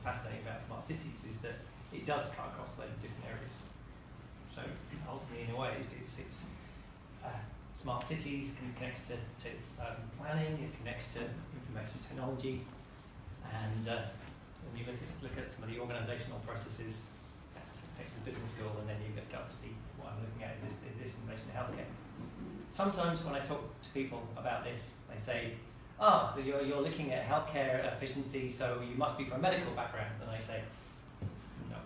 fascinating about smart cities is that it does cut across loads of different areas. So ultimately, in a way, it's smart cities connects to urban planning, it connects to information technology, and when you look at some of the organisational processes, takes some business school, and then you get obviously what I'm looking at is this in relation to healthcare. Sometimes when I talk to people about this, they say, "Ah, so you're looking at healthcare efficiency, so you must be from a medical background," and I say, "No."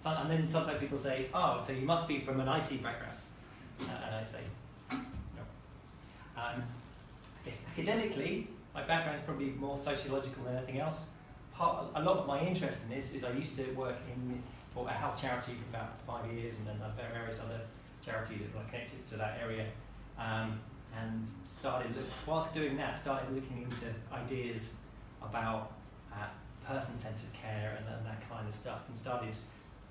And then sometimes people say, "Oh, so you must be from an IT background," and I say, "No." I guess academically, my background is probably more sociological than anything else. A lot of my interest in this is I used to work for a health charity for about 5 years, and then various other charities that were connected to that area, and whilst doing that, started looking into ideas about person-centred care and that kind of stuff, and started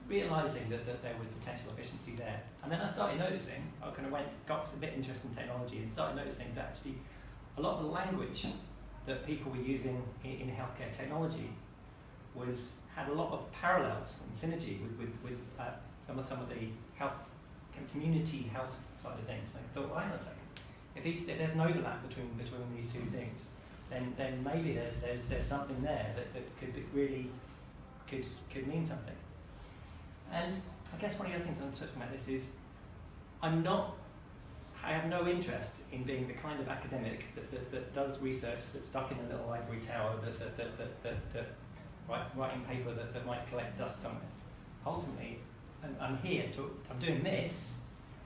realising that there was potential efficiency there. And then I started noticing, I kind of got a bit interested in technology and started noticing that actually a lot of the language that people were using in healthcare technology had a lot of parallels and synergy with some of the health community health side of things. And I thought, well, hang on a second. If there's an overlap between these two things, then maybe there's something there that could mean something. And I guess one of the other things I'm touching about this is I have no interest in being the kind of academic that does research that's stuck in a little ivory tower that writing paper that might collect dust somewhere. Ultimately, I'm doing this,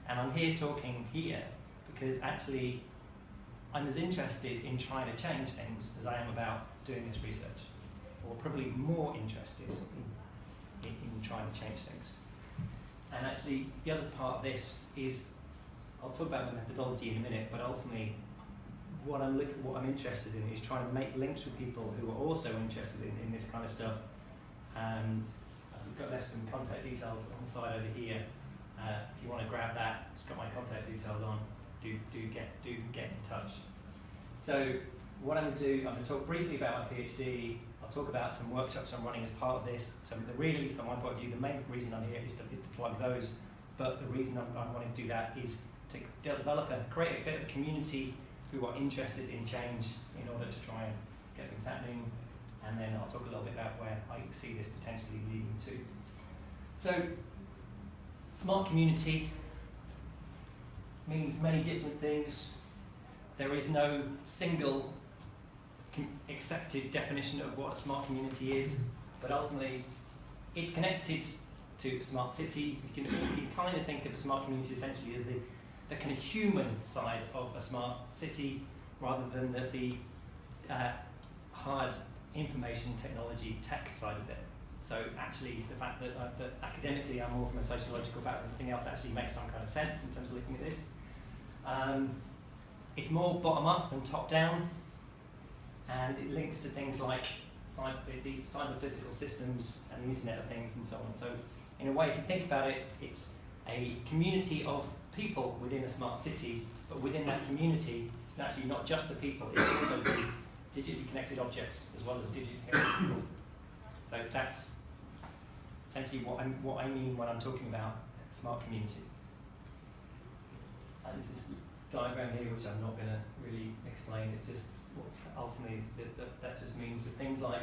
and I'm here talking here because actually I'm as interested in trying to change things as I am about doing this research, or probably more interested in trying to change things. And actually, the other part of this is, I'll talk about the methodology in a minute, but ultimately, what I'm interested in is trying to make links with people who are also interested in this kind of stuff. I've left some contact details on the side over here. If you want to grab that, it's got my contact details on. Do get in touch. So what I'm going to do, I'm going to talk briefly about my PhD. I'll talk about some workshops I'm running as part of this. So really, from my point of view, the main reason I'm here is to plug those. But the reason I'm wanting to do that is to create a bit of a community who are interested in change in order to try and get things happening. And then I'll talk a little bit about where I see this potentially leading to. So, smart community means many different things. There is no single accepted definition of what a smart community is, but ultimately it's connected to a smart city. You can kind of think of a smart community essentially as the kind of human side of a smart city rather than the hard information technology tech side of it. So actually the fact that academically I'm more from a sociological background, everything else actually makes some kind of sense in terms of looking at this. It's more bottom-up than top-down, and it links to things like the cyber-physical systems and the Internet of Things and so on. So in a way, if you think about it, it's a community of people within a smart city, but within that community, it's actually not just the people, it's also the digitally connected objects as well as digitally connected people. So that's essentially what I mean when I'm talking about smart community. And this is a diagram here, which I'm not going to really explain. It's just ultimately that just means that things like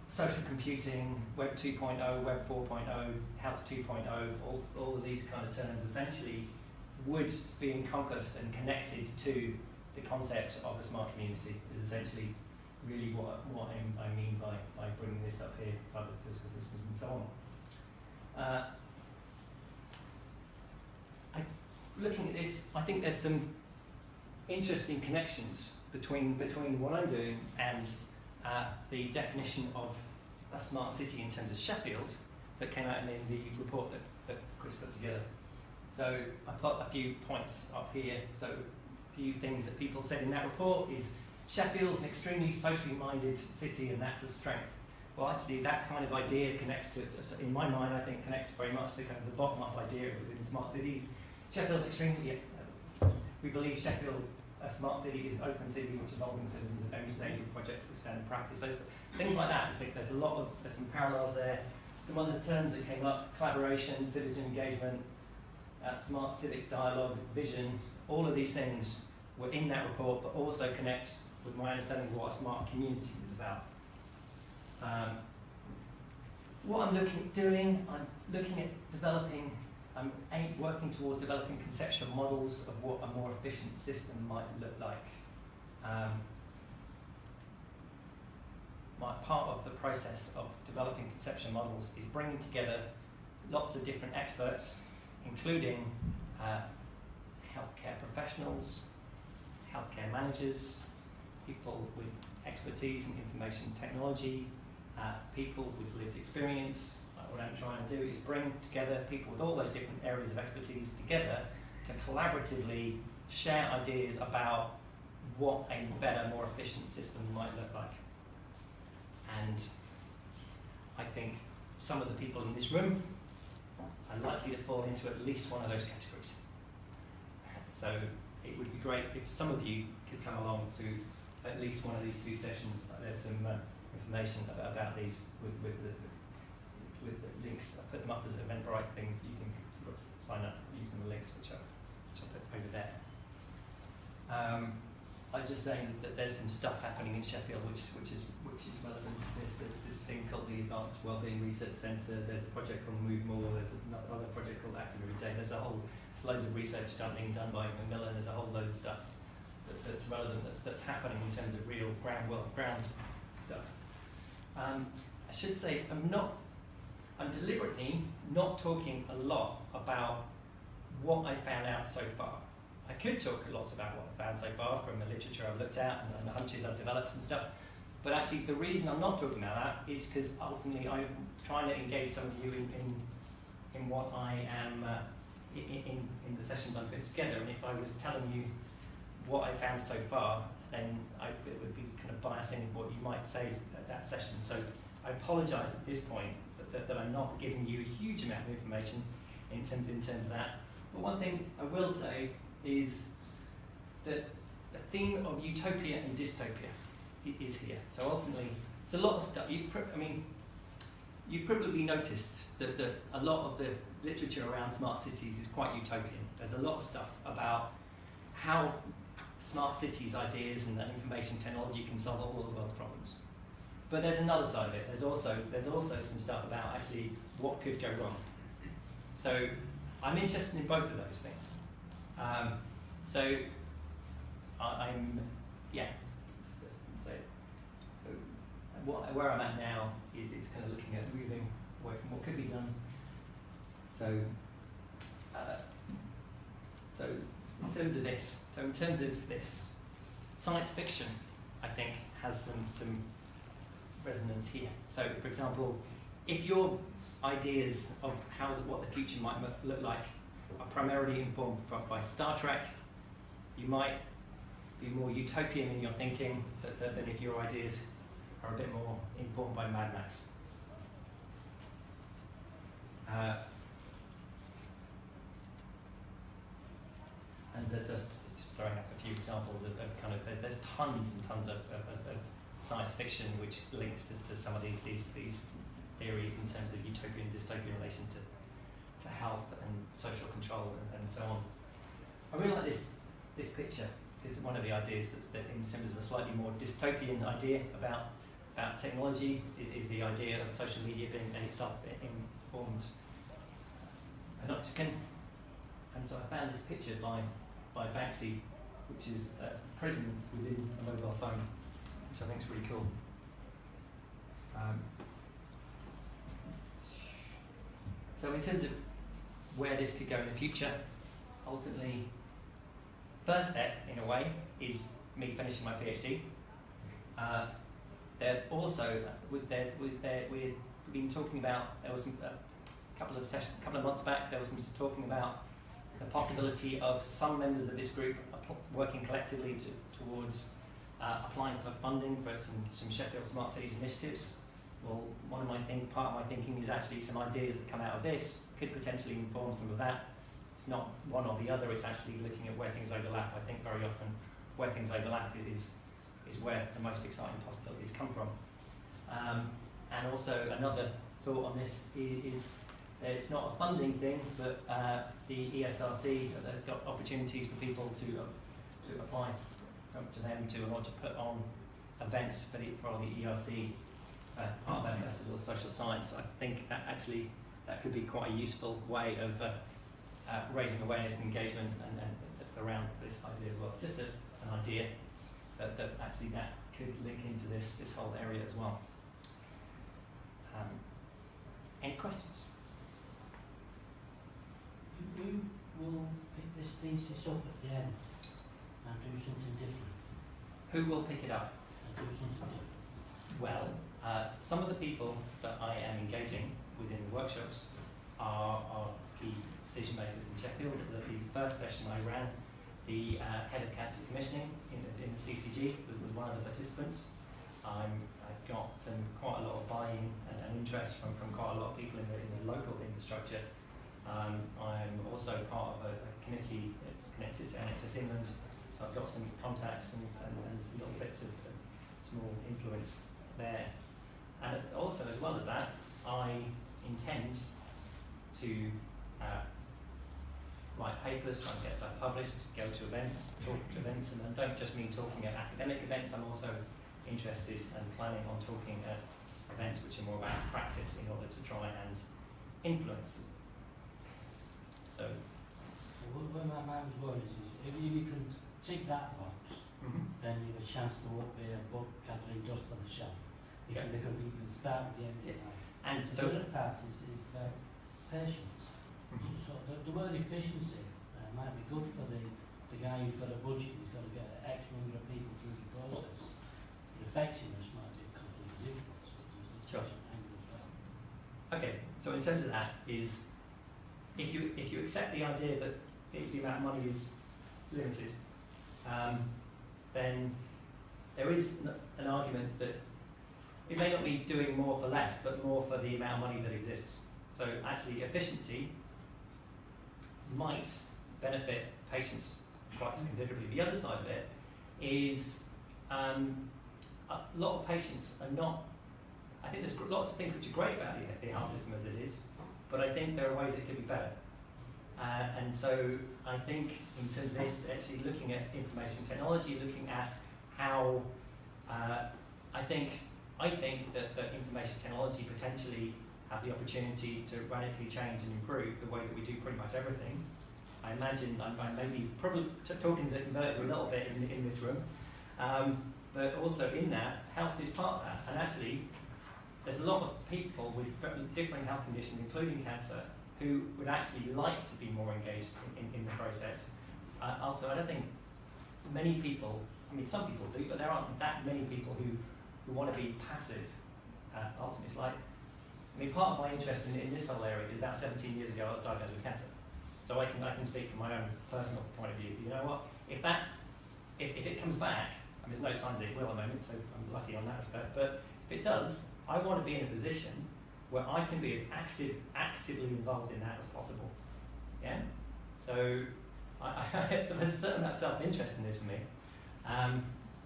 social computing, Web 2.0, Web 4.0, Health 2.0, all of these kind of terms essentially would be encompassed and connected to the concept of the smart community. Is essentially really what I mean by bringing this up here, cyber physical systems and so on. Looking at this, I think there's some interesting connections between what I'm doing and the definition of a smart city in terms of Sheffield that came out in the report that Chris put together. So I put a few points up here. So a few things that people said in that report is Sheffield's an extremely socially minded city and that's a strength. Well, actually that kind of idea connects to, in my mind, I think connects very much to kind of the bottom-up idea within smart cities. Sheffield's extremely, we believe Sheffield a smart city is an open city which involving citizens at every stage of the project which stand in practice. So things like that. So there's some parallels there. Some other terms that came up: collaboration, citizen engagement, smart civic dialogue, vision. All of these things were in that report, but also connect with my understanding of what a smart community is about. What I'm looking at developing. I'm working towards developing conceptual models of what a more efficient system might look like. Part of the process of developing conceptual models is bringing together lots of different experts, including healthcare professionals, healthcare managers, people with expertise in information technology, people with lived experience. What I'm trying to do is bring together people with all those different areas of expertise together to collaboratively share ideas about what a better, more efficient system might look like. And I think some of the people in this room are likely to fall into at least one of those categories. So it would be great if some of you could come along to at least one of these two sessions. There's some information about these with the links. I put them up as Eventbrite things. You can sign up using the links which I'll put over there. I'm just saying that there's some stuff happening in Sheffield which is relevant to this. There's this thing called the Advanced Wellbeing Research Centre. There's a project called Move More. There's another project called Active Every Day. There's loads of research being done by Macmillan. There's a whole load of stuff that's relevant, that's happening in terms of real ground stuff. I should say I'm deliberately not talking a lot about what I found out so far. I could talk lots about what I found so far from the literature I've looked at and the hunches I've developed and stuff, but actually the reason I'm not talking about that is because ultimately I'm trying to engage some of you in what I am, in the sessions I'm putting together, and if I was telling you what I found so far, then it would be kind of biasing what you might say at that session. So I apologise at this point that I'm not giving you a huge amount of information in terms of that. But one thing I will say is that the theme of utopia and dystopia is here. So ultimately, it's a lot of stuff. You've probably noticed that a lot of the literature around smart cities is quite utopian. There's a lot of stuff about how smart cities ideas and information technology can solve all the world's problems. But there's another side of it. There's also some stuff about actually what could go wrong. So I'm interested in both of those things. Where I'm at now is kind of looking at moving away from what could be done. So in terms of this, science fiction, I think, has some resonance here. So, for example, if your ideas of what the future might look like are primarily informed by Star Trek, you might be more utopian in your thinking than if your ideas are a bit more informed by Mad Max. And there's just throwing up a few examples of kind of, there's tons and tons of science fiction which links to some of these theories in terms of utopia and dystopia in relation to health and social control and so on. I really like this picture. It's one of the ideas that in terms of a slightly more dystopian idea about technology is the idea of social media being a self-informed panopticon. And so I found this picture by Banksy, which is a prison within a mobile phone, which I think is really cool. So in terms of where this could go in the future, ultimately, first step, in a way, is me finishing my PhD. There's also, we've been talking about, there was a couple of months back, there was some talking about the possibility of some members of this group working collectively towards applying for funding for some Sheffield Smart Cities initiatives. Well, part of my thinking is actually some ideas that come out of this could potentially inform some of that. It's not one or the other, it's actually looking at where things overlap. I think very often where things overlap is where the most exciting possibilities come from. And also another thought on this is that it's not a funding thing, but the ESRC, they've got opportunities for people to apply to them to put on events for the ERC part of their Festival of Social Science. I think that actually that could be quite a useful way of raising awareness and engagement and around this idea as well. Just an idea that actually that could link into this whole area as well. Any questions? Who will pick this thesis up at the end and do something different? Who will pick it up? And do something different? Well, some of the people that I am engaging within the workshops are key decision makers in Sheffield. The first session I ran, the head of cancer commissioning in the CCG was one of the participants. I've got quite a lot of buy-in and interest from quite a lot of people in the local infrastructure. I'm also part of a committee connected to NHS England, so I've got some contacts and some little bits of small influence there. And also, as well as that, I intend to write papers, try and get stuff published, go to events, talk to events, and I don't just mean talking at academic events, I'm also interested and planning on talking at events which are more about practice in order to try and influence. So where my mind was going is if you can tick that box, then you have a chance to up a book gathering dust on the shelf. You can start with the end. And so the other part is about patience. So the word efficiency might be good for the guy who's got a budget, who's got to get X number of people through the process. But effectiveness might be completely different. So there's a angle as well. Okay, so in terms of that is, if you accept the idea that the amount of money is limited, then there is an argument that it may not be doing more for less, but more for the amount of money that exists. So actually efficiency might benefit patients quite considerably. The other side of it is a lot of patients are not, I think there's lots of things which are great about the health system as it is, but I think there are ways it could be better. And so I think in terms of this, actually looking at information technology, looking at how I think that information technology potentially has the opportunity to radically change and improve the way that we do pretty much everything. I imagine I may be probably talking to inverted a little bit in this room, but also in that, health is part of that. And actually, there's a lot of people with different health conditions, including cancer, who would actually like to be more engaged in the process. Also, I don't think many people, I mean some people do, but there aren't that many people who want to be passive. Ultimately, it's like, I mean, part of my interest in this whole area is about 17 years ago I was diagnosed with cancer. So I can speak from my own personal point of view. You know what? If it comes back, I mean, there's no signs that it will at the moment, so I'm lucky on that respect. But if it does, I want to be in a position where I can be as actively involved in that as possible. Yeah. So so there's a certain amount of self-interest in this for me,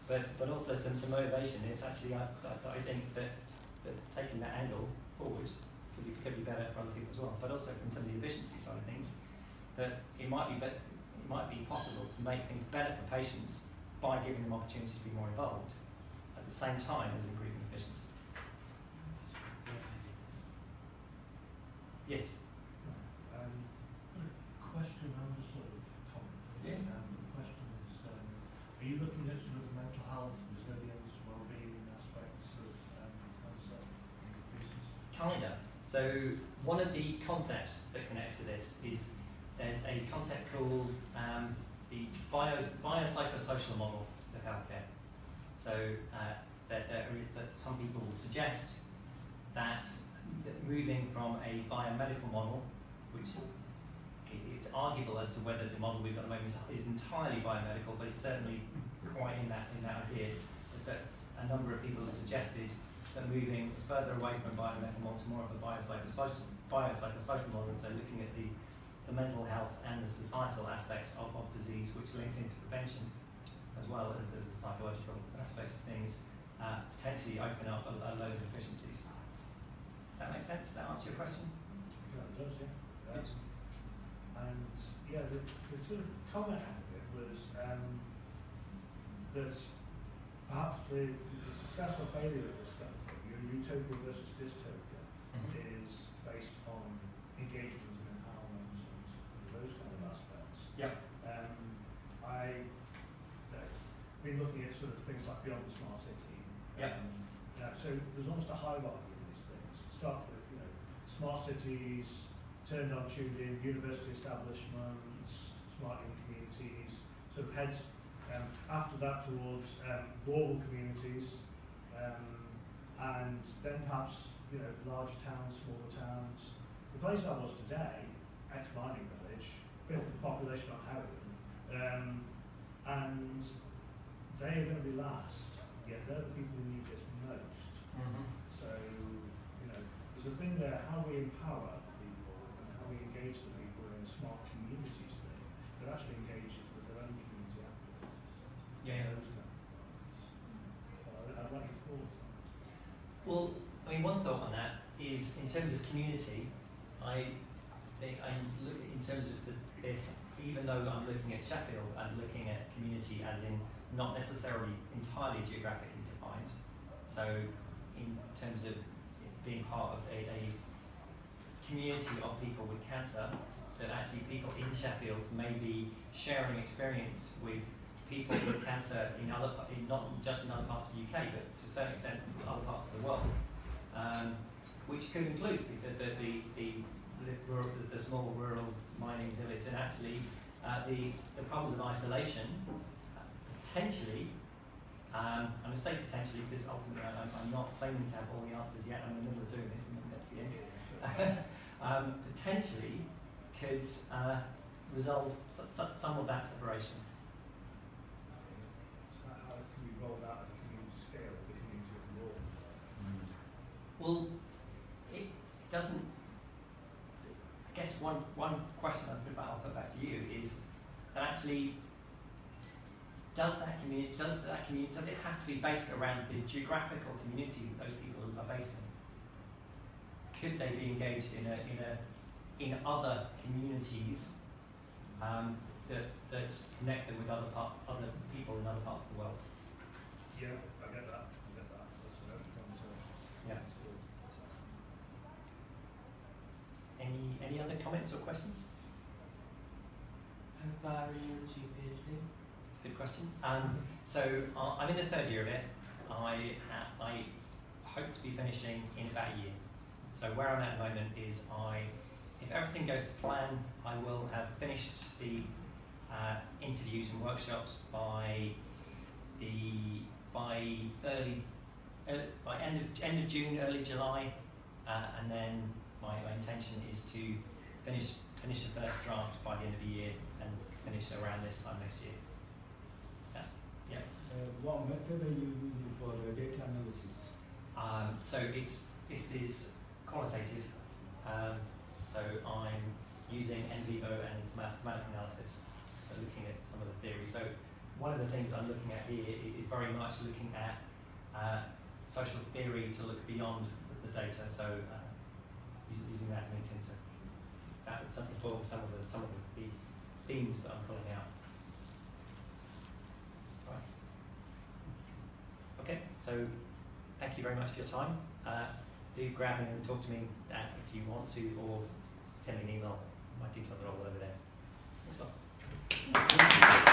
but also some motivation. It's actually I think that taking that angle forward could be better for other people as well. But also from some of the efficiency side of things, that it might be possible to make things better for patients by giving them opportunity to be more involved at the same time as improving efficiency. Yes. Question and a sort of comment. Yeah. The question is, are you looking at sort of mental health, resilience, well-being aspects of cancer and efficiency? Kinda. So one of the concepts that connects to this is there's a concept called the biopsychosocial model of healthcare. So that some people would suggest that moving from a biomedical model, which it's arguable as to whether the model we've got at the moment is entirely biomedical, but it's certainly quite in that idea that a number of people have suggested that moving further away from biomedical model to more of a biopsychosocial model, so looking at the mental health and the societal aspects of disease, which links into prevention, as well as the psychological aspects of things, potentially open up a load of efficiencies. Does that make sense? Does that answer your question? Yeah, it does, yeah. And yeah, the sort of comment out of it was that perhaps the success or failure of this kind of thing, your utopia versus dystopia, is based on engagement and empowerment and those kind of aspects. Yeah. I've been looking at sort of things like Beyond the Smart City. Yeah. So there's almost a hierarchy in these things. It starts with, smart cities, turned on, tuned in, university establishments, smart young communities, sort of heads after that towards rural communities, and then perhaps larger towns, smaller towns. The place I was today, ex-mining village, 5th of the population on heroin, and they are going to be last, yet they're the people who need this most. So, there's a thing there, how we empower people and how we engage the people in a smart communities thing that actually engages with their own community activists. Yeah. Those kind of things. So I'd like your thoughts on that. Well, I mean, one thought on that is in terms of community, I'm in terms of this, even though I'm looking at Sheffield, I'm looking at community as in not necessarily entirely geographically defined. So in terms of being part of a community of people with cancer, that actually people in Sheffield may be sharing experience with people with cancer not just in other parts of the UK, but to a certain extent in other parts of the world, which could include the small rural mining village, and actually the problems of isolation potentially. I'm going to say potentially because ultimately I'm not claiming to have all the answers yet. I'm in the middle of doing this and that's the end. Potentially could resolve some of that separation. How it can be rolled out at a community scale, at the community of law? Well, it doesn't. I guess one question I'll put back to you is that actually. Does it have to be based around the geographical community that those people are based in? Could they be engaged in other communities that connect them with other people in other parts of the world? Yeah, I get that. That's an open conversation. Yeah. Any other comments or questions? How far are you into your PhD? Good question. So I'm in the 3rd year of it. I hope to be finishing in about a year. So where I'm at the moment is if everything goes to plan, I will have finished the interviews and workshops by end of June, early July, and then my intention is to finish the first draft by the end of the year and finish around this time next year. Yeah. What method are you using for the data analysis? So this is qualitative. So I'm using in vivo and mathematical analysis. So looking at some of the theory. So one of the things I'm looking at here is very much looking at social theory to look beyond the data. So using that LinkedIn to inform some of the themes that I'm pulling out. Okay, so thank you very much for your time. Do grab me and talk to me if you want to, or send me an email. My details are all over there. Thanks a lot.